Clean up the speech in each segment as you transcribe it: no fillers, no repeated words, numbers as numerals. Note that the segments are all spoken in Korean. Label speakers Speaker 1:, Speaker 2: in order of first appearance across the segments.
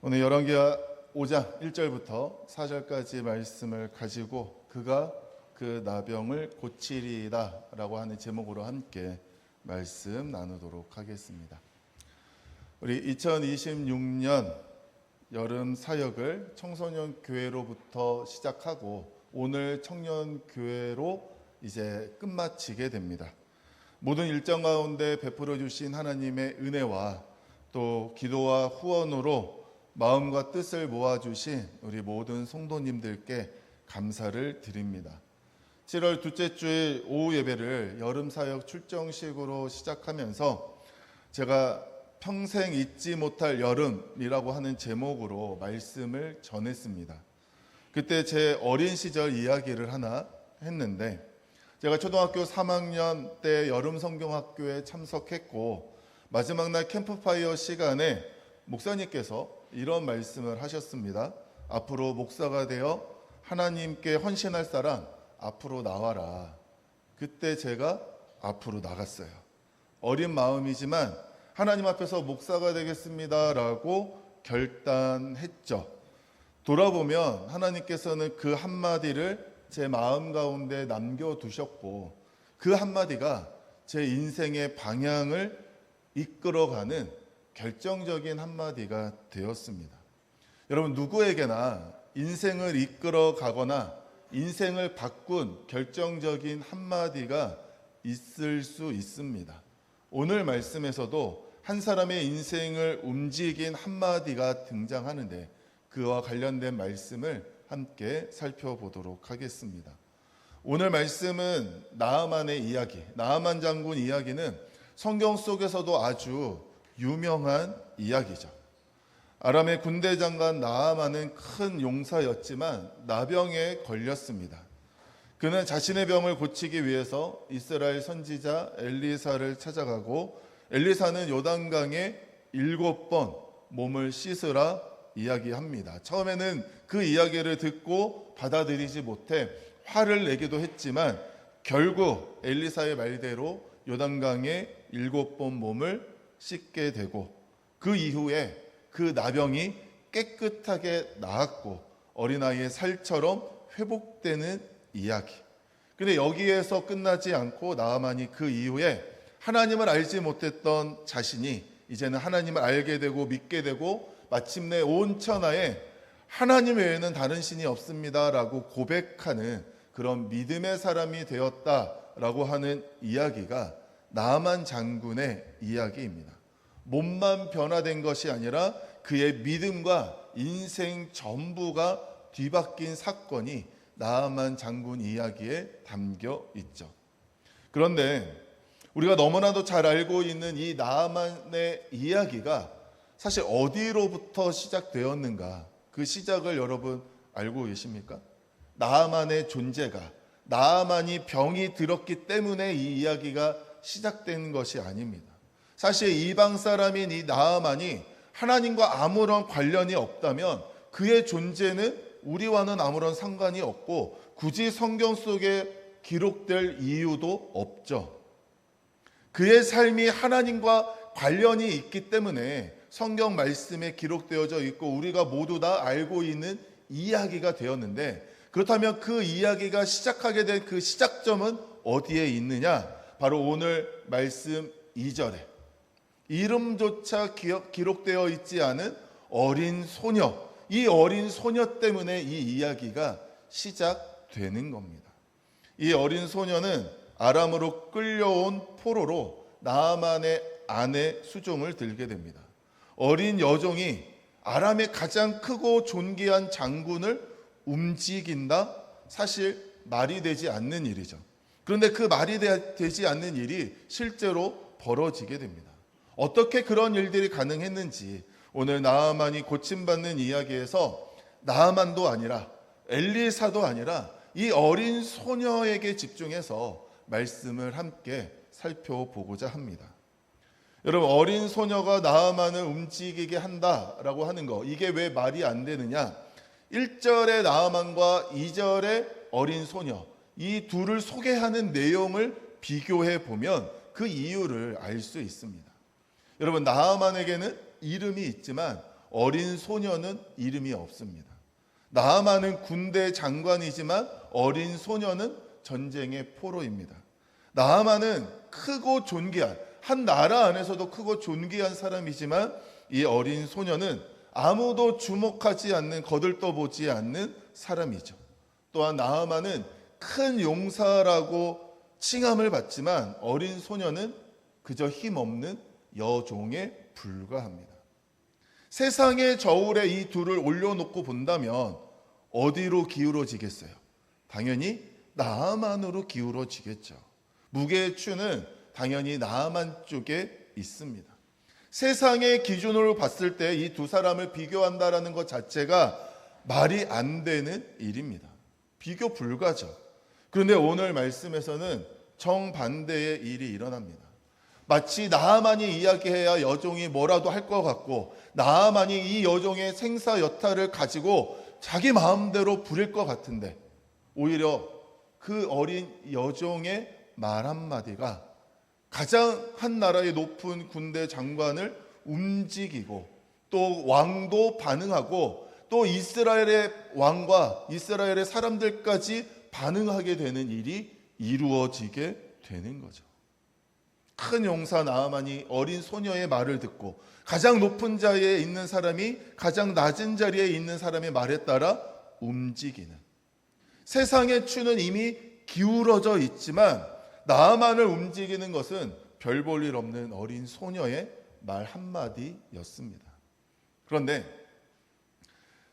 Speaker 1: 오늘 열왕기하 5장 1절부터 4절까지 말씀을 가지고 그가 그 나병을 고치리이다 라고 하는 제목으로 함께 말씀 나누도록 하겠습니다. 우리 2026년 여름 사역을 청소년 교회로부터 시작하고 오늘 청년 교회로 이제 끝마치게 됩니다. 모든 일정 가운데 베풀어 주신 하나님의 은혜와 또 기도와 후원으로 마음과 뜻을 모아주신 우리 모든 성도님들께 감사를 드립니다. 7월 둘째 주일 오후 예배를 여름사역 출정식으로 시작하면서 제가 평생 잊지 못할 여름이라고 하는 제목으로 말씀을 전했습니다. 그때 제 어린 시절 이야기를 하나 했는데, 제가 초등학교 3학년 때 여름 성경학교에 참석했고 마지막 날 캠프파이어 시간에 목사님께서 이런 말씀을 하셨습니다. 앞으로 목사가 되어 하나님께 헌신할 사람 앞으로 나와라. 그때 제가 앞으로 나갔어요. 어린 마음이지만 하나님 앞에서 목사가 되겠습니다 라고 결단했죠. 돌아보면 하나님께서는 그 한마디를 제 마음 가운데 남겨두셨고 그 한마디가 제 인생의 방향을 이끌어가는 결정적인 한마디가 되었습니다. 여러분, 누구에게나 인생을 이끌어 가거나 인생을 바꾼 결정적인 한마디가 있을 수 있습니다. 오늘 말씀에서도 한 사람의 인생을 움직인 한마디가 등장하는데 그와 관련된 말씀을 함께 살펴보도록 하겠습니다. 오늘 말씀은 나아만의 이야기, 나아만 장군 이야기는 성경 속에서도 아주 유명한 이야기죠. 아람의 군대 장관 나아만은 큰 용사였지만 나병에 걸렸습니다. 그는 자신의 병을 고치기 위해서 이스라엘 선지자 엘리사를 찾아가고 엘리사는 요단강에 7번 몸을 씻으라 이야기합니다. 처음에는 그 이야기를 듣고 받아들이지 못해 화를 내기도 했지만 결국 엘리사의 말대로 요단강에 7번 몸을 씻게 되고 그 이후에 그 나병이 깨끗하게 나았고 어린아이의 살처럼 회복되는 이야기. 근데 여기에서 끝나지 않고 나아만이 그 이후에 하나님을 알지 못했던 자신이 이제는 하나님을 알게 되고 믿게 되고 마침내 온 천하에 하나님 외에는 다른 신이 없습니다라고 고백하는 그런 믿음의 사람이 되었다라고 하는 이야기가 나아만 장군의 이야기입니다. 몸만 변화된 것이 아니라 그의 믿음과 인생 전부가 뒤바뀐 사건이 나아만 장군 이야기에 담겨 있죠. 그런데 우리가 너무나도 잘 알고 있는 이 나아만의 이야기가 사실 어디로부터 시작되었는가? 그 시작을 여러분 알고 계십니까? 나아만의 존재가, 나아만이 병이 들었기 때문에 이 이야기가 시작된 것이 아닙니다. 사실 이방 사람인 이 나아만이 하나님과 아무런 관련이 없다면 그의 존재는 우리와는 아무런 상관이 없고 굳이 성경 속에 기록될 이유도 없죠. 그의 삶이 하나님과 관련이 있기 때문에 성경 말씀에 기록되어져 있고 우리가 모두 다 알고 있는 이야기가 되었는데, 그렇다면 그 이야기가 시작하게 된 그 시작점은 어디에 있느냐? 바로 오늘 말씀 2절에 이름조차 기록되어 있지 않은 어린 소녀, 이 어린 소녀 때문에 이 이야기가 시작되는 겁니다. 이 어린 소녀는 아람으로 끌려온 포로로 나아만의 아내 수종을 들게 됩니다. 어린 여종이 아람의 가장 크고 존귀한 장군을 움직인다? 사실 말이 되지 않는 일이죠. 그런데 그 말이 되지 않는 일이 실제로 벌어지게 됩니다. 어떻게 그런 일들이 가능했는지 오늘 나아만이 고침받는 이야기에서 나아만도 아니라 엘리사도 아니라 이 어린 소녀에게 집중해서 말씀을 함께 살펴보고자 합니다. 여러분, 어린 소녀가 나아만을 움직이게 한다라고 하는 거, 이게 왜 말이 안 되느냐? 1절의 나아만과 2절의 어린 소녀, 이 둘을 소개하는 내용을 비교해 보면 그 이유를 알 수 있습니다. 여러분, 나아만에게는 이름이 있지만 어린 소녀는 이름이 없습니다. 나아만은 군대 장관이지만 어린 소녀는 전쟁의 포로입니다. 나아만은 크고 존귀한, 한 나라 안에서도 크고 존귀한 사람이지만 이 어린 소녀는 아무도 주목하지 않는, 거들떠보지 않는 사람이죠. 또한 나아만은 큰 용사라고 칭함을 받지만 어린 소녀는 그저 힘없는 여종에 불과합니다. 세상의 저울에 이 둘을 올려놓고 본다면 어디로 기울어지겠어요? 당연히 나아만으로 기울어지겠죠. 무게의 추는 당연히 나아만 쪽에 있습니다. 세상의 기준으로 봤을 때 이 두 사람을 비교한다라는 것 자체가 말이 안 되는 일입니다. 비교 불가죠. 그런데 오늘 말씀에서는 정반대의 일이 일어납니다. 마치 나아만이 이야기해야 여종이 뭐라도 할 것 같고, 나아만이 이 여종의 생사 여탈을 가지고 자기 마음대로 부릴 것 같은데, 오히려 그 어린 여종의 말 한마디가 가장 한 나라의 높은 군대 장관을 움직이고, 또 왕도 반응하고, 또 이스라엘의 왕과 이스라엘의 사람들까지 반응하게 되는 일이 이루어지게 되는 거죠. 큰 용사 나아만이 어린 소녀의 말을 듣고 가장 높은 자리에 있는 사람이 가장 낮은 자리에 있는 사람의 말에 따라 움직이는, 세상의 추는 이미 기울어져 있지만 나아만을 움직이는 것은 별 볼 일 없는 어린 소녀의 말 한마디였습니다. 그런데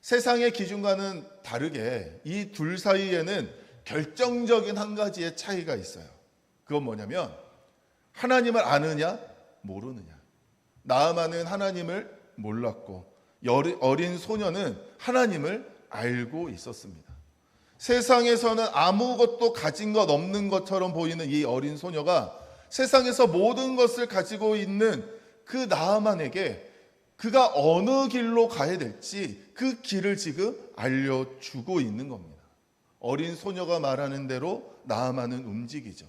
Speaker 1: 세상의 기준과는 다르게 이 둘 사이에는 결정적인 한 가지의 차이가 있어요. 그건 뭐냐면 하나님을 아느냐 모르느냐. 나아만은 하나님을 몰랐고 어린 소녀는 하나님을 알고 있었습니다. 세상에서는 아무것도 가진 것 없는 것처럼 보이는 이 어린 소녀가 세상에서 모든 것을 가지고 있는 그 나아만에게 그가 어느 길로 가야 될지 그 길을 지금 알려주고 있는 겁니다. 어린 소녀가 말하는 대로 나아만은 움직이죠.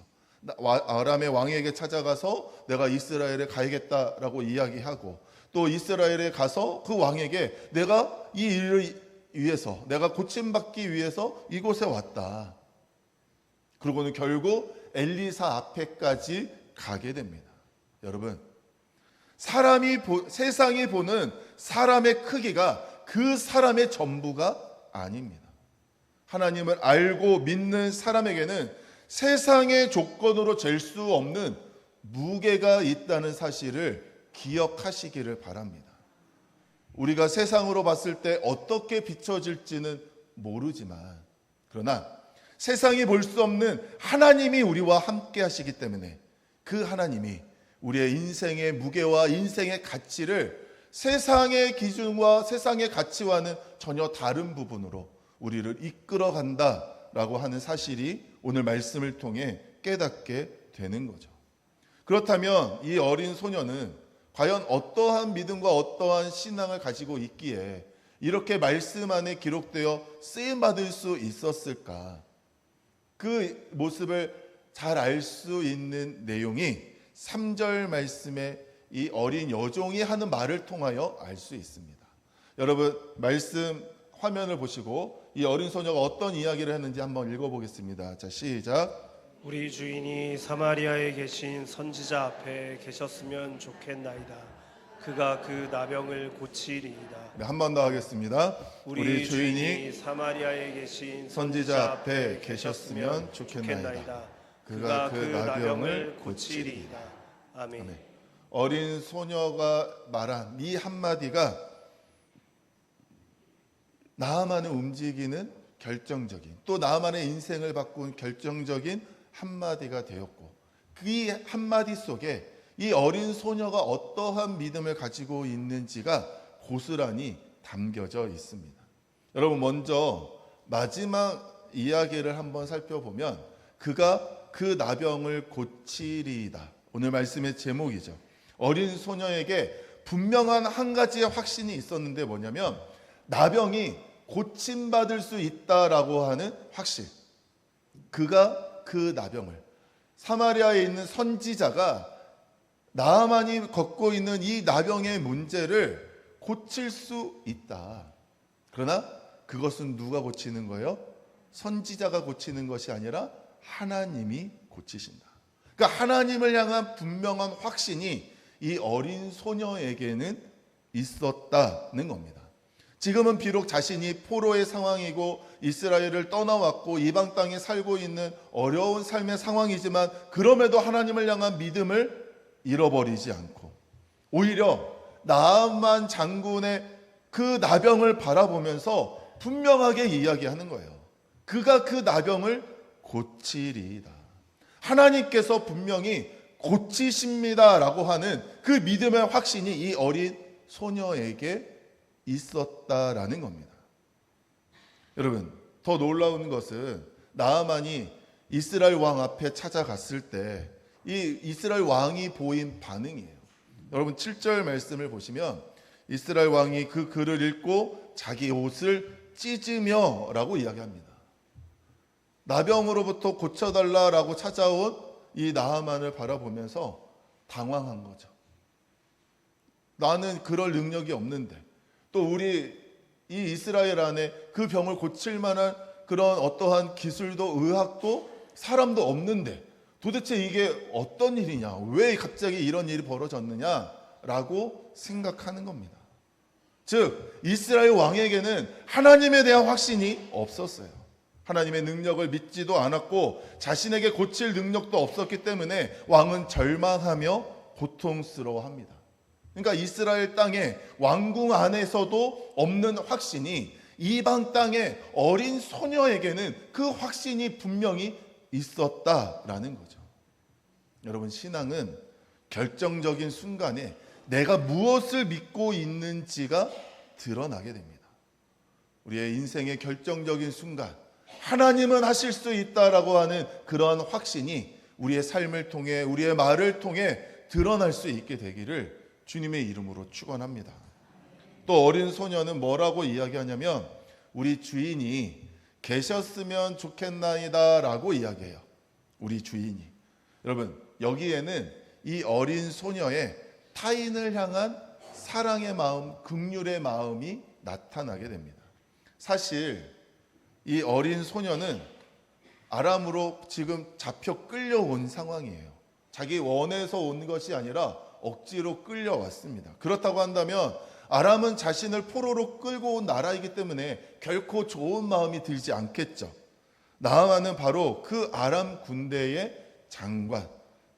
Speaker 1: 아람의 왕에게 찾아가서 내가 이스라엘에 가야겠다라고 이야기하고, 또 이스라엘에 가서 그 왕에게 내가 이 일을 위해서, 내가 고침받기 위해서 이곳에 왔다. 그러고는 결국 엘리사 앞에까지 가게 됩니다. 여러분, 세상이 보는 사람의 크기가 그 사람의 전부가 아닙니다. 하나님을 알고 믿는 사람에게는 세상의 조건으로 잴 수 없는 무게가 있다는 사실을 기억하시기를 바랍니다. 우리가 세상으로 봤을 때 어떻게 비춰질지는 모르지만, 그러나 세상이 볼 수 없는 하나님이 우리와 함께 하시기 때문에 그 하나님이 우리의 인생의 무게와 인생의 가치를 세상의 기준과 세상의 가치와는 전혀 다른 부분으로 우리를 이끌어 간다라고 하는 사실이 오늘 말씀을 통해 깨닫게 되는 거죠. 그렇다면 이 어린 소녀는 과연 어떠한 믿음과 어떠한 신앙을 가지고 있기에 이렇게 말씀 안에 기록되어 쓰임받을 수 있었을까? 그 모습을 잘 알 수 있는 내용이 3절 말씀에 이 어린 여종이 하는 말을 통하여 알 수 있습니다. 여러분, 말씀 화면을 보시고 이 어린 소녀가 어떤 이야기를 했는지 한번 읽어보겠습니다. 자, 시작.
Speaker 2: 우리 주인이 사마리아에 계신 선지자 앞에 계셨으면 좋겠나이다. 그가 그 나병을 고치리이다.
Speaker 1: 네, 한 번 더 하겠습니다.
Speaker 2: 우리 주인이 사마리아에 계신
Speaker 1: 선지자 앞에 계셨으면 좋겠나이다. 그가 그 나병을 고치리이다.
Speaker 2: 아멘.
Speaker 1: 아멘. 어린 소녀가 말한 이 한마디가 나아만을 움직이는 결정적인, 또 나아만의 인생을 바꾼 결정적인 한마디가 되었고, 그 한마디 속에 이 어린 소녀가 어떠한 믿음을 가지고 있는지가 고스란히 담겨져 있습니다. 여러분, 먼저 마지막 이야기를 한번 살펴보면 그가 그 나병을 고치리이다. 오늘 말씀의 제목이죠. 어린 소녀에게 분명한 한 가지의 확신이 있었는데 뭐냐면 나병이 고침받을 수 있다라고 하는 확신. 그가 그 나병을, 사마리아에 있는 선지자가 나아만이 겪고 있는 이 나병의 문제를 고칠 수 있다. 그러나 그것은 누가 고치는 거예요? 선지자가 고치는 것이 아니라 하나님이 고치신다. 그러니까 하나님을 향한 분명한 확신이 이 어린 소녀에게는 있었다는 겁니다. 지금은 비록 자신이 포로의 상황이고 이스라엘을 떠나왔고 이방 땅에 살고 있는 어려운 삶의 상황이지만 그럼에도 하나님을 향한 믿음을 잃어버리지 않고 오히려 나아만 장군의 그 나병을 바라보면서 분명하게 이야기하는 거예요. 그가 그 나병을 고치리이다. 하나님께서 분명히 고치십니다라고 하는 그 믿음의 확신이 이 어린 소녀에게 있었다라는 겁니다. 여러분, 더 놀라운 것은 나아만이 이스라엘 왕 앞에 찾아갔을 때 이 이스라엘 왕이 보인 반응이에요. 여러분 7절 말씀을 보시면 이스라엘 왕이 그 글을 읽고 자기 옷을 찢으며 라고 이야기합니다. 나병으로부터 고쳐달라라고 찾아온 이 나아만을 바라보면서 당황한 거죠. 나는 그럴 능력이 없는데 또 우리 이 이스라엘 안에 그 병을 고칠 만한 그런 어떠한 기술도 의학도 사람도 없는데 도대체 이게 어떤 일이냐, 왜 갑자기 이런 일이 벌어졌느냐라고 생각하는 겁니다. 즉 이스라엘 왕에게는 하나님에 대한 확신이 없었어요. 하나님의 능력을 믿지도 않았고 자신에게 고칠 능력도 없었기 때문에 왕은 절망하며 고통스러워합니다. 그러니까 이스라엘 땅에 왕궁 안에서도 없는 확신이 이방 땅의 어린 소녀에게는 그 확신이 분명히 있었다라는 거죠. 여러분, 신앙은 결정적인 순간에 내가 무엇을 믿고 있는지가 드러나게 됩니다. 우리의 인생의 결정적인 순간, 하나님은 하실 수 있다라고 하는 그러한 확신이 우리의 삶을 통해, 우리의 말을 통해 드러날 수 있게 되기를 주님의 이름으로 축원합니다. 또 어린 소녀는 뭐라고 이야기하냐면 우리 주인이 계셨으면 좋겠나이다 라고 이야기해요. 우리 주인이. 여러분, 여기에는 이 어린 소녀의 타인을 향한 사랑의 마음, 긍휼의 마음이 나타나게 됩니다. 사실 이 어린 소녀는 아람으로 지금 잡혀 끌려온 상황이에요. 자기 원해서 온 것이 아니라 억지로 끌려왔습니다. 그렇다고 한다면 아람은 자신을 포로로 끌고 온 나라이기 때문에 결코 좋은 마음이 들지 않겠죠. 나아만은 바로 그 아람 군대의 장관,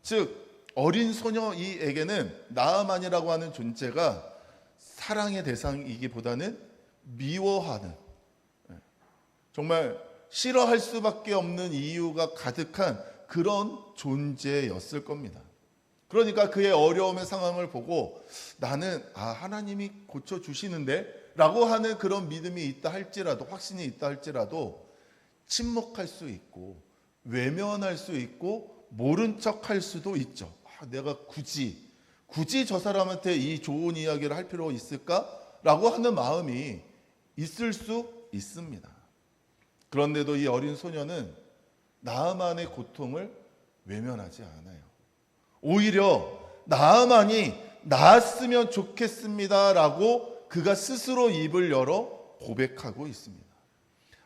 Speaker 1: 즉 어린 소녀에게는 나아만이라고 하는 존재가 사랑의 대상이기보다는 미워하는, 정말 싫어할 수밖에 없는 이유가 가득한 그런 존재였을 겁니다. 그러니까 그의 어려움의 상황을 보고 나는 하나님이 고쳐주시는데 라고 하는 그런 믿음이 있다 할지라도, 확신이 있다 할지라도 침묵할 수 있고 외면할 수 있고 모른 척할 수도 있죠. 내가 굳이 저 사람한테 이 좋은 이야기를 할 필요가 있을까라고 하는 마음이 있을 수 있습니다. 그런데도 이 어린 소녀는 나아만의 고통을 외면하지 않아요. 오히려 나아만이 나았으면 좋겠습니다라고 그가 스스로 입을 열어 고백하고 있습니다.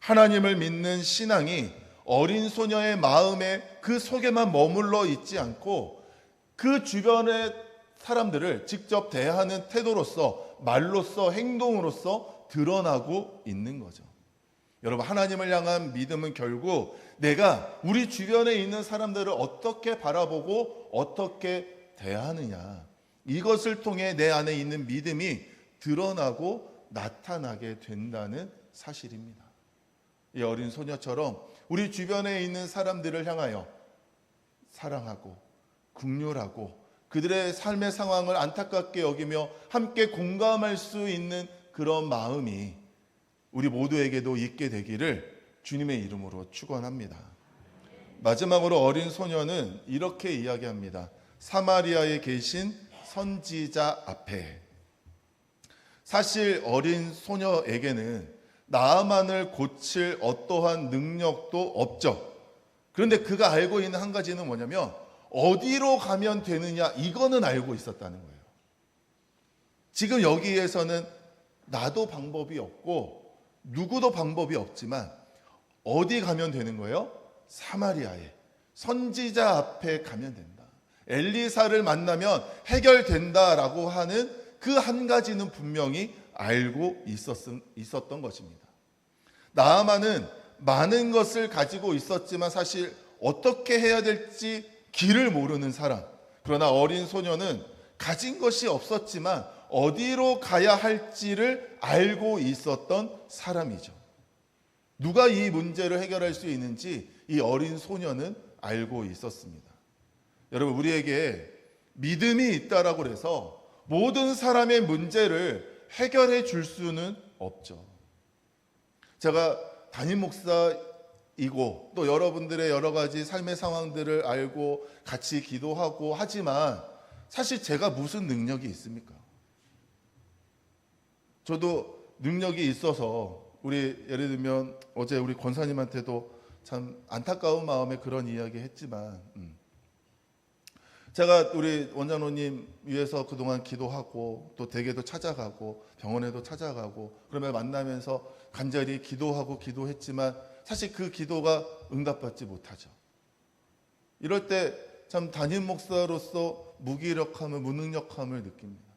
Speaker 1: 하나님을 믿는 신앙이 어린 소녀의 마음에 그 속에만 머물러 있지 않고 그 주변의 사람들을 직접 대하는 태도로서, 말로써, 행동으로서 드러나고 있는 거죠. 여러분, 하나님을 향한 믿음은 결국 내가 우리 주변에 있는 사람들을 어떻게 바라보고 어떻게 대하느냐, 이것을 통해 내 안에 있는 믿음이 드러나고 나타나게 된다는 사실입니다. 이 어린 소녀처럼 우리 주변에 있는 사람들을 향하여 사랑하고 긍휼하고 그들의 삶의 상황을 안타깝게 여기며 함께 공감할 수 있는 그런 마음이 우리 모두에게도 있게 되기를 주님의 이름으로 축원합니다. 마지막으로 어린 소녀는 이렇게 이야기합니다. 사마리아에 계신 선지자 앞에. 사실 어린 소녀에게는 나아만을 고칠 어떠한 능력도 없죠. 그런데 그가 알고 있는 한 가지는 뭐냐면 어디로 가면 되느냐, 이거는 알고 있었다는 거예요. 지금 여기에서는 나도 방법이 없고 누구도 방법이 없지만 어디 가면 되는 거예요? 사마리아에 선지자 앞에 가면 된다. 엘리사를 만나면 해결된다라고 하는 그 한 가지는 분명히 알고 있었던 것입니다. 나아만은 많은 것을 가지고 있었지만 사실 어떻게 해야 될지 길을 모르는 사람. 그러나 어린 소녀는 가진 것이 없었지만 어디로 가야 할지를 알고 있었던 사람이죠. 누가 이 문제를 해결할 수 있는지 이 어린 소녀는 알고 있었습니다. 여러분, 우리에게 믿음이 있다라고 해서 모든 사람의 문제를 해결해 줄 수는 없죠. 제가 담임 목사이고 또 여러분들의 여러 가지 삶의 상황들을 알고 같이 기도하고 하지만 사실 제가 무슨 능력이 있습니까? 저도 능력이 있어서 우리 예를 들면 어제 우리 권사님한테도 참 안타까운 마음에 그런 이야기 했지만 제가 우리 원장로님 위해서 그동안 기도하고 또 댁에도 찾아가고 병원에도 찾아가고 그러면 만나면서 간절히 기도하고 기도했지만 사실 그 기도가 응답받지 못하죠. 이럴 때 참 담임 목사로서 무기력함을 무능력함을 느낍니다.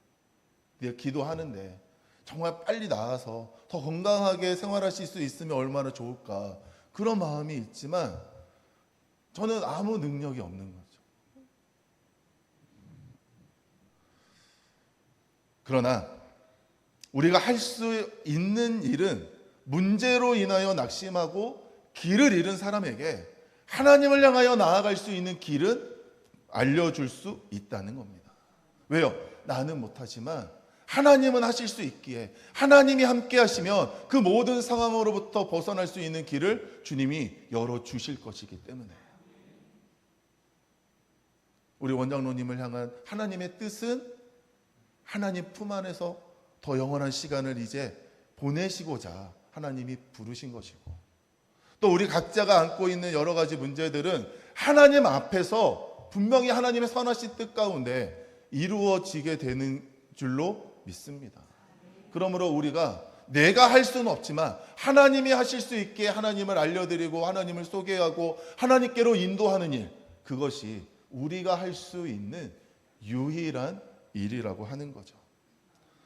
Speaker 1: 내가 기도하는데 정말 빨리 나아서 더 건강하게 생활하실 수 있으면 얼마나 좋을까 그런 마음이 있지만 저는 아무 능력이 없는 거죠. 그러나 우리가 할 수 있는 일은 문제로 인하여 낙심하고 길을 잃은 사람에게 하나님을 향하여 나아갈 수 있는 길은 알려줄 수 있다는 겁니다. 왜요? 나는 못하지만 하나님은 하실 수 있기에 하나님이 함께 하시면 그 모든 상황으로부터 벗어날 수 있는 길을 주님이 열어주실 것이기 때문에 우리 원장로님을 향한 하나님의 뜻은 하나님 품 안에서 더 영원한 시간을 이제 보내시고자 하나님이 부르신 것이고 또 우리 각자가 안고 있는 여러 가지 문제들은 하나님 앞에서 분명히 하나님의 선하신 뜻 가운데 이루어지게 되는 줄로 믿습니다. 그러므로 우리가 내가 할 수는 없지만 하나님이 하실 수 있게 하나님을 알려드리고 하나님을 소개하고 하나님께로 인도하는 일, 그것이 우리가 할 수 있는 유일한 일이라고 하는 거죠.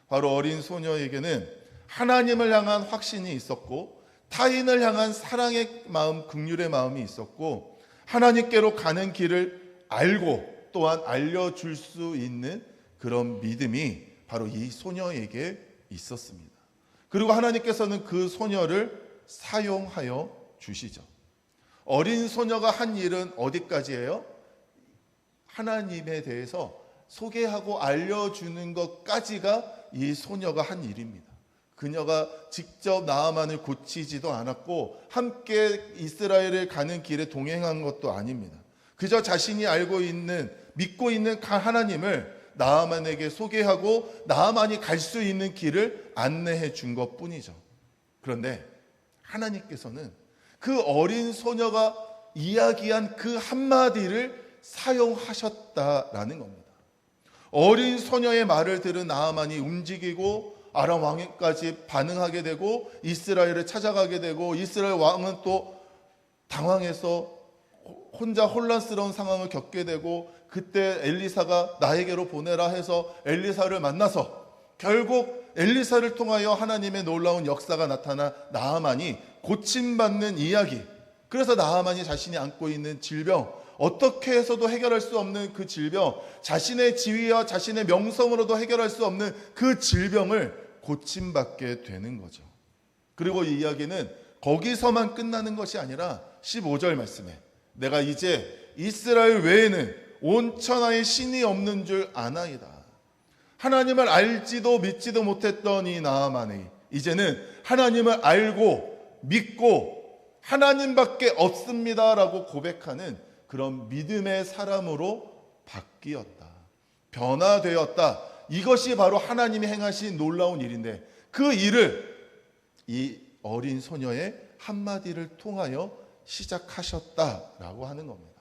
Speaker 1: 바로 어린 소녀에게는 하나님을 향한 확신이 있었고 타인을 향한 사랑의 마음, 긍휼의 마음이 있었고 하나님께로 가는 길을 알고 또한 알려줄 수 있는 그런 믿음이 바로 이 소녀에게 있었습니다. 그리고 하나님께서는 그 소녀를 사용하여 주시죠. 어린 소녀가 한 일은 어디까지예요? 하나님에 대해서 소개하고 알려주는 것까지가 이 소녀가 한 일입니다. 그녀가 직접 나아만을 고치지도 않았고 함께 이스라엘을 가는 길에 동행한 것도 아닙니다. 그저 자신이 알고 있는 믿고 있는 하나님을 나아만에게 소개하고 나아만이 갈 수 있는 길을 안내해 준 것뿐이죠. 그런데 하나님께서는 그 어린 소녀가 이야기한 그 한마디를 사용하셨다라는 겁니다. 어린 소녀의 말을 들은 나아만이 움직이고 아람 왕에까지 반응하게 되고 이스라엘을 찾아가게 되고 이스라엘 왕은 또 당황해서 혼자 혼란스러운 상황을 겪게 되고 그때 엘리사가 나에게로 보내라 해서 엘리사를 만나서 결국 엘리사를 통하여 하나님의 놀라운 역사가 나타나 나아만이 고침받는 이야기. 그래서 나아만이 자신이 안고 있는 질병, 어떻게 해서도 해결할 수 없는 그 질병, 자신의 지위와 자신의 명성으로도 해결할 수 없는 그 질병을 고침받게 되는 거죠. 그리고 이 이야기는 거기서만 끝나는 것이 아니라 15절 말씀에 내가 이제 이스라엘 외에는 온 천하에 신이 없는 줄 아나이다. 하나님을 알지도 믿지도 못했던 이 나아만이 이제는 하나님을 알고 믿고 하나님밖에 없습니다라고 고백하는 그런 믿음의 사람으로 바뀌었다. 변화되었다. 이것이 바로 하나님이 행하신 놀라운 일인데 그 일을 이 어린 소녀의 한마디를 통하여 시작하셨다라고 하는 겁니다.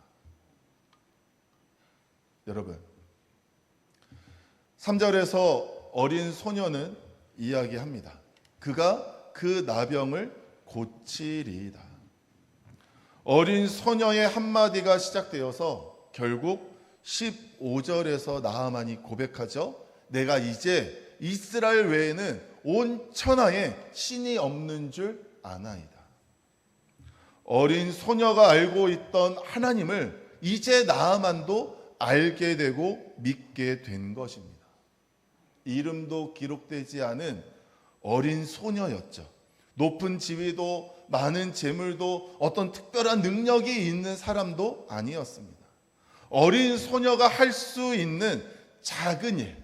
Speaker 1: 여러분, 3절에서 어린 소녀는 이야기합니다. 그가 그 나병을 고치리이다. 어린 소녀의 한마디가 시작되어서 결국 15절에서 나아만이 고백하죠. 내가 이제 이스라엘 외에는 온 천하에 신이 없는 줄 아나이다. 어린 소녀가 알고 있던 하나님을 이제 나아만도 알게 되고 믿게 된 것입니다. 이름도 기록되지 않은 어린 소녀였죠. 높은 지위도 많은 재물도 어떤 특별한 능력이 있는 사람도 아니었습니다. 어린 소녀가 할 수 있는 작은 일,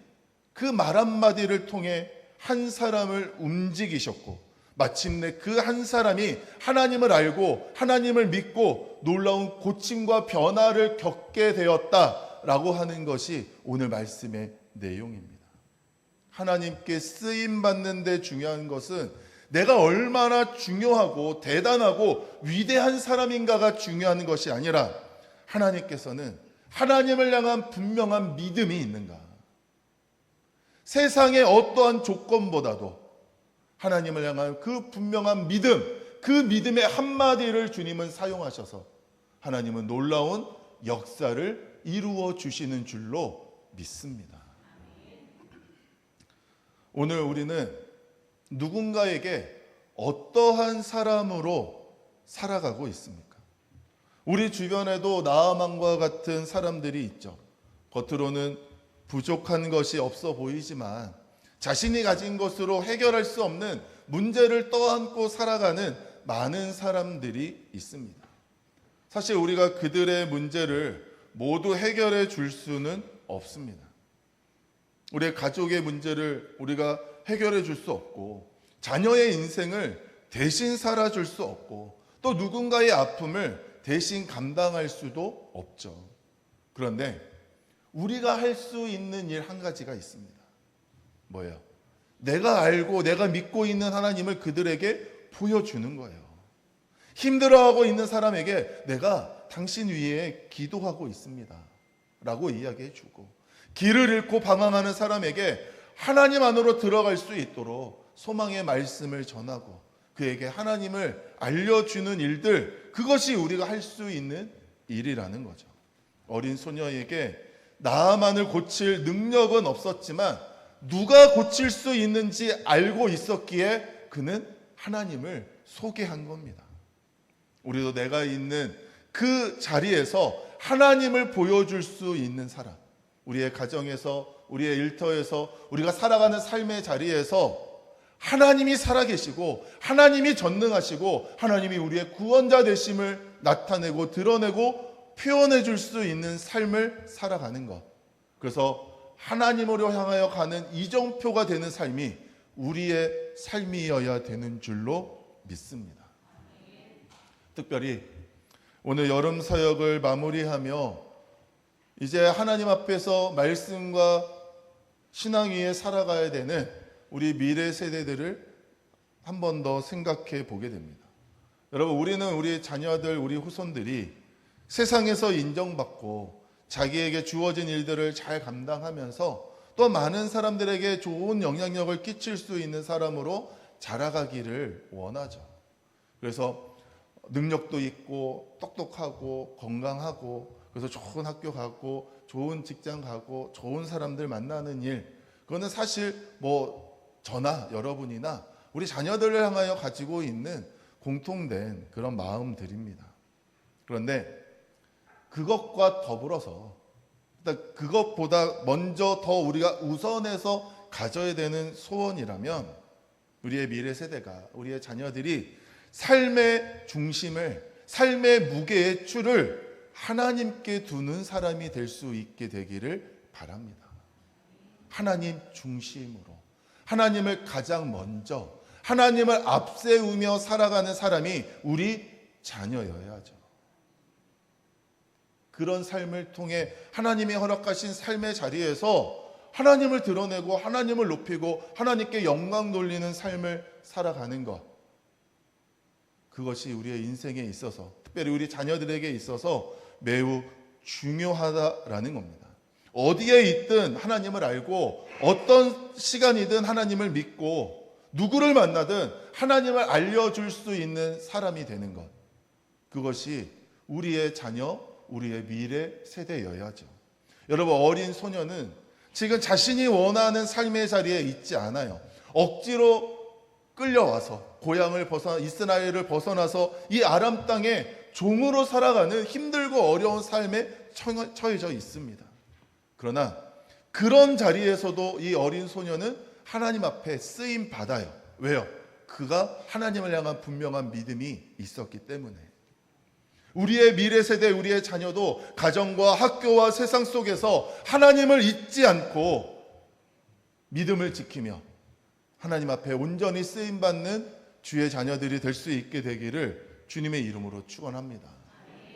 Speaker 1: 그 말 한마디를 통해 한 사람을 움직이셨고 마침내 그 한 사람이 하나님을 알고 하나님을 믿고 놀라운 고침과 변화를 겪게 되었다라고 하는 것이 오늘 말씀의 내용입니다. 하나님께 쓰임받는 데 중요한 것은 내가 얼마나 중요하고 대단하고 위대한 사람인가가 중요한 것이 아니라 하나님께서는 하나님을 향한 분명한 믿음이 있는가, 세상의 어떠한 조건보다도 하나님을 향한 그 분명한 믿음, 그 믿음의 한마디를 주님은 사용하셔서 하나님은 놀라운 역사를 이루어 주시는 줄로 믿습니다. 오늘 우리는 누군가에게 어떠한 사람으로 살아가고 있습니까? 우리 주변에도 나아만과 같은 사람들이 있죠. 겉으로는 부족한 것이 없어 보이지만 자신이 가진 것으로 해결할 수 없는 문제를 떠안고 살아가는 많은 사람들이 있습니다. 사실 우리가 그들의 문제를 모두 해결해 줄 수는 없습니다. 우리의 가족의 문제를 우리가 해결해 줄 수 없고, 자녀의 인생을 대신 살아줄 수 없고, 또 누군가의 아픔을 대신 감당할 수도 없죠. 그런데 우리가 할 수 있는 일 한 가지가 있습니다. 뭐예요? 내가 알고 내가 믿고 있는 하나님을 그들에게 보여주는 거예요. 힘들어하고 있는 사람에게 내가 당신 위에 기도하고 있습니다 라고 이야기해 주고, 길을 잃고 방황하는 사람에게 하나님 안으로 들어갈 수 있도록 소망의 말씀을 전하고 그에게 하나님을 알려주는 일들, 그것이 우리가 할 수 있는 일이라는 거죠. 어린 소녀에게 나아만을 고칠 능력은 없었지만 누가 고칠 수 있는지 알고 있었기에 그는 하나님을 소개한 겁니다. 우리도 내가 있는 그 자리에서 하나님을 보여줄 수 있는 사람, 우리의 가정에서, 우리의 일터에서, 우리가 살아가는 삶의 자리에서 하나님이 살아계시고 하나님이 전능하시고 하나님이 우리의 구원자 되심을 나타내고 드러내고 표현해 줄 수 있는 삶을 살아가는 것, 그래서 하나님으로 향하여 가는 이정표가 되는 삶이 우리의 삶이어야 되는 줄로 믿습니다. 특별히 오늘 여름 사역을 마무리하며 이제 하나님 앞에서 말씀과 신앙 위에 살아가야 되는 우리 미래 세대들을 한 번 더 생각해 보게 됩니다. 여러분, 우리는 우리 자녀들, 우리 후손들이 세상에서 인정받고 자기에게 주어진 일들을 잘 감당하면서 또 많은 사람들에게 좋은 영향력을 끼칠 수 있는 사람으로 자라가기를 원하죠. 그래서 능력도 있고 똑똑하고 건강하고, 그래서 좋은 학교 가고 좋은 직장 가고 좋은 사람들 만나는 일, 그거는 사실 저나 여러분이나 우리 자녀들을 향하여 가지고 있는 공통된 그런 마음들입니다. 그런데 그것과 더불어서, 그것보다 먼저 더 우리가 우선해서 가져야 되는 소원이라면 우리의 미래 세대가, 우리의 자녀들이 삶의 중심을, 삶의 무게의 줄을 하나님께 두는 사람이 될 수 있게 되기를 바랍니다. 하나님 중심으로, 하나님을 가장 먼저, 하나님을 앞세우며 살아가는 사람이 우리 자녀여야죠. 그런 삶을 통해 하나님이 허락하신 삶의 자리에서 하나님을 드러내고 하나님을 높이고 하나님께 영광 돌리는 삶을 살아가는 것, 그것이 우리의 인생에 있어서, 특별히 우리 자녀들에게 있어서 매우 중요하다라는 겁니다. 어디에 있든 하나님을 알고 어떤 시간이든 하나님을 믿고 누구를 만나든 하나님을 알려줄 수 있는 사람이 되는 것, 그것이 우리의 자녀, 우리의 미래 세대여야죠. 여러분, 어린 소녀는 지금 자신이 원하는 삶의 자리에 있지 않아요. 억지로 끌려와서 고향을 벗어나 이스라엘을 벗어나서 이 아람 땅에 종으로 살아가는 힘들고 어려운 삶에 처해져 있습니다. 그러나 그런 자리에서도 이 어린 소녀는 하나님 앞에 쓰임 받아요. 왜요? 그가 하나님을 향한 분명한 믿음이 있었기 때문에. 우리의 미래 세대, 우리의 자녀도 가정과 학교와 세상 속에서 하나님을 잊지 않고 믿음을 지키며 하나님 앞에 온전히 쓰임받는 주의 자녀들이 될 수 있게 되기를 주님의 이름으로 축원합니다.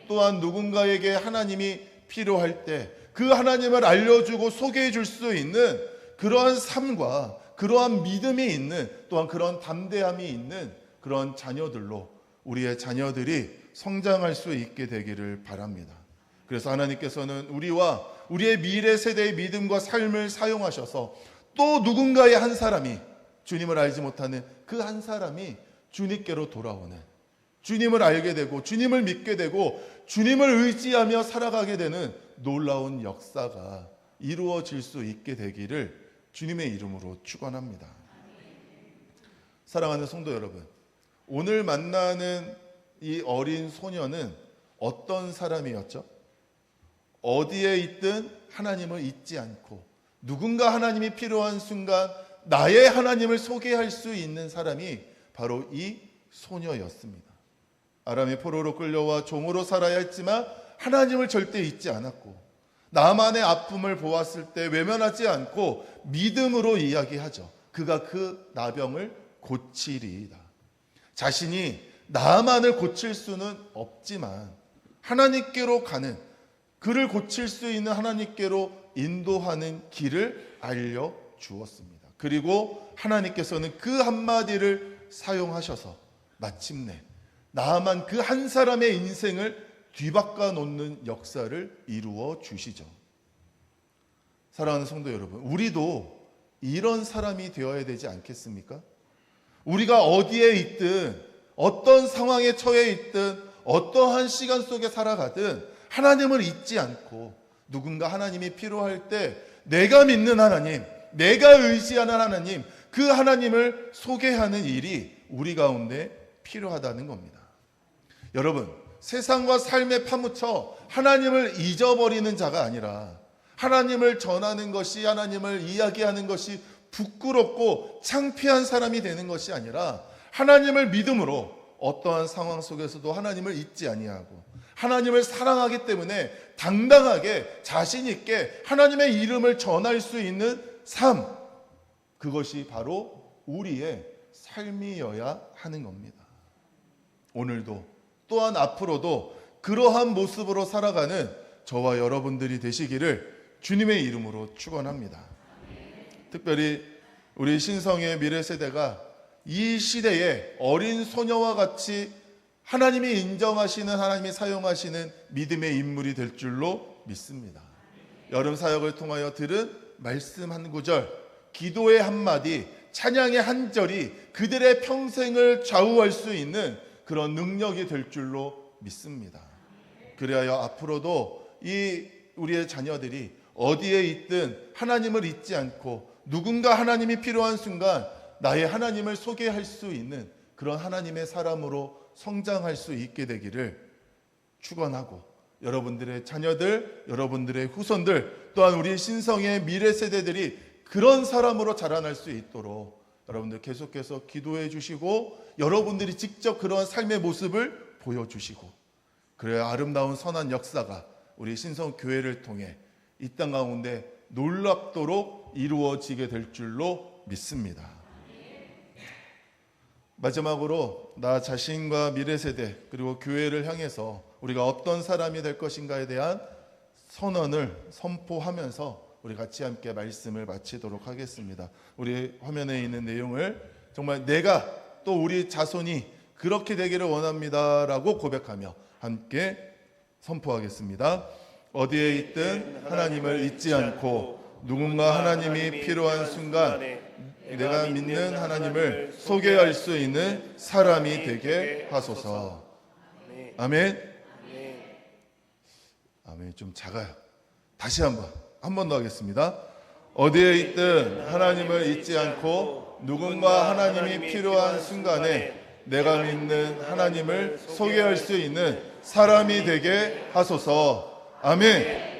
Speaker 1: 또한 누군가에게 하나님이 필요할 때 그 하나님을 알려주고 소개해 줄 수 있는 그러한 삶과 그러한 믿음이 있는, 또한 그런 담대함이 있는 그런 자녀들로 우리의 자녀들이 성장할 수 있게 되기를 바랍니다. 그래서 하나님께서는 우리와 우리의 미래 세대의 믿음과 삶을 사용하셔서 또 누군가의 한 사람이, 주님을 알지 못하는 그 한 사람이 주님께로 돌아오는, 주님을 알게 되고 주님을 믿게 되고 주님을 의지하며 살아가게 되는 놀라운 역사가 이루어질 수 있게 되기를 주님의 이름으로 축원합니다. 사랑하는 성도 여러분, 오늘 만나는 이 어린 소녀는 어떤 사람이었죠? 어디에 있든 하나님을 잊지 않고 누군가 하나님이 필요한 순간 나의 하나님을 소개할 수 있는 사람이 바로 이 소녀였습니다. 아람의 포로로 끌려와 종으로 살아야 했지만 하나님을 절대 잊지 않았고, 나만의 아픔을 보았을 때 외면하지 않고 믿음으로 이야기하죠. 그가 그 나병을 고치리이다. 자신이 나만을 고칠 수는 없지만 하나님께로 가는, 그를 고칠 수 있는 하나님께로 인도하는 길을 알려주었습니다. 그리고 하나님께서는 그 한마디를 사용하셔서 마침내 나만 그 한 사람의 인생을 뒤바꿔 놓는 역사를 이루어 주시죠. 사랑하는 성도 여러분, 우리도 이런 사람이 되어야 되지 않겠습니까? 우리가 어디에 있든 어떤 상황에 처해 있든 어떠한 시간 속에 살아가든 하나님을 잊지 않고 누군가 하나님이 필요할 때 내가 믿는 하나님, 내가 의지하는 하나님, 그 하나님을 소개하는 일이 우리 가운데 필요하다는 겁니다. 여러분, 세상과 삶에 파묻혀 하나님을 잊어버리는 자가 아니라 하나님을 전하는 것이, 하나님을 이야기하는 것이 부끄럽고 창피한 사람이 되는 것이 아니라 하나님을 믿음으로 어떠한 상황 속에서도 하나님을 잊지 아니하고 하나님을 사랑하기 때문에 당당하게 자신 있게 하나님의 이름을 전할 수 있는 삶, 그것이 바로 우리의 삶이어야 하는 겁니다. 오늘도 또한 앞으로도 그러한 모습으로 살아가는 저와 여러분들이 되시기를 주님의 이름으로 축원합니다. 특별히 우리 신성의 미래 세대가 이 시대에 어린 소녀와 같이 하나님이 인정하시는, 하나님이 사용하시는 믿음의 인물이 될 줄로 믿습니다. 여름 사역을 통하여 들은 말씀 한 구절, 기도의 한마디, 찬양의 한 절이 그들의 평생을 좌우할 수 있는 그런 능력이 될 줄로 믿습니다. 그리하여 앞으로도 이 우리의 자녀들이 어디에 있든 하나님을 잊지 않고 누군가 하나님이 필요한 순간 나의 하나님을 소개할 수 있는 그런 하나님의 사람으로 성장할 수 있게 되기를 축원하고, 여러분들의 자녀들, 여러분들의 후손들, 또한 우리 신성의 미래 세대들이 그런 사람으로 자라날 수 있도록 여러분들 계속해서 기도해 주시고 여러분들이 직접 그러한 삶의 모습을 보여주시고, 그래야 아름다운 선한 역사가 우리 신성교회를 통해 이 땅 가운데 놀랍도록 이루어지게 될 줄로 믿습니다. 마지막으로 나 자신과 미래 세대 그리고 교회를 향해서 우리가 어떤 사람이 될 것인가에 대한 선언을 선포하면서 우리 같이 함께 말씀을 마치도록 하겠습니다. 우리 화면에 있는 내용을 정말 내가 또 우리 자손이 그렇게 되기를 원합니다라고 고백하며 함께 선포하겠습니다. 어디에 있든 하나님을 잊지 않고 누군가 하나님이 필요한 순간 내가 믿는 하나님을 소개할 수 있는 사람이 되게 하소서. 아멘. 아멘. 좀 작아요. 다시 한 번 더 하겠습니다. 어디에 있든 하나님을 잊지 않고 누군가 하나님이 필요한 순간에 내가 믿는 하나님을 소개할 수 있는 사람이 되게 하소서. 아멘.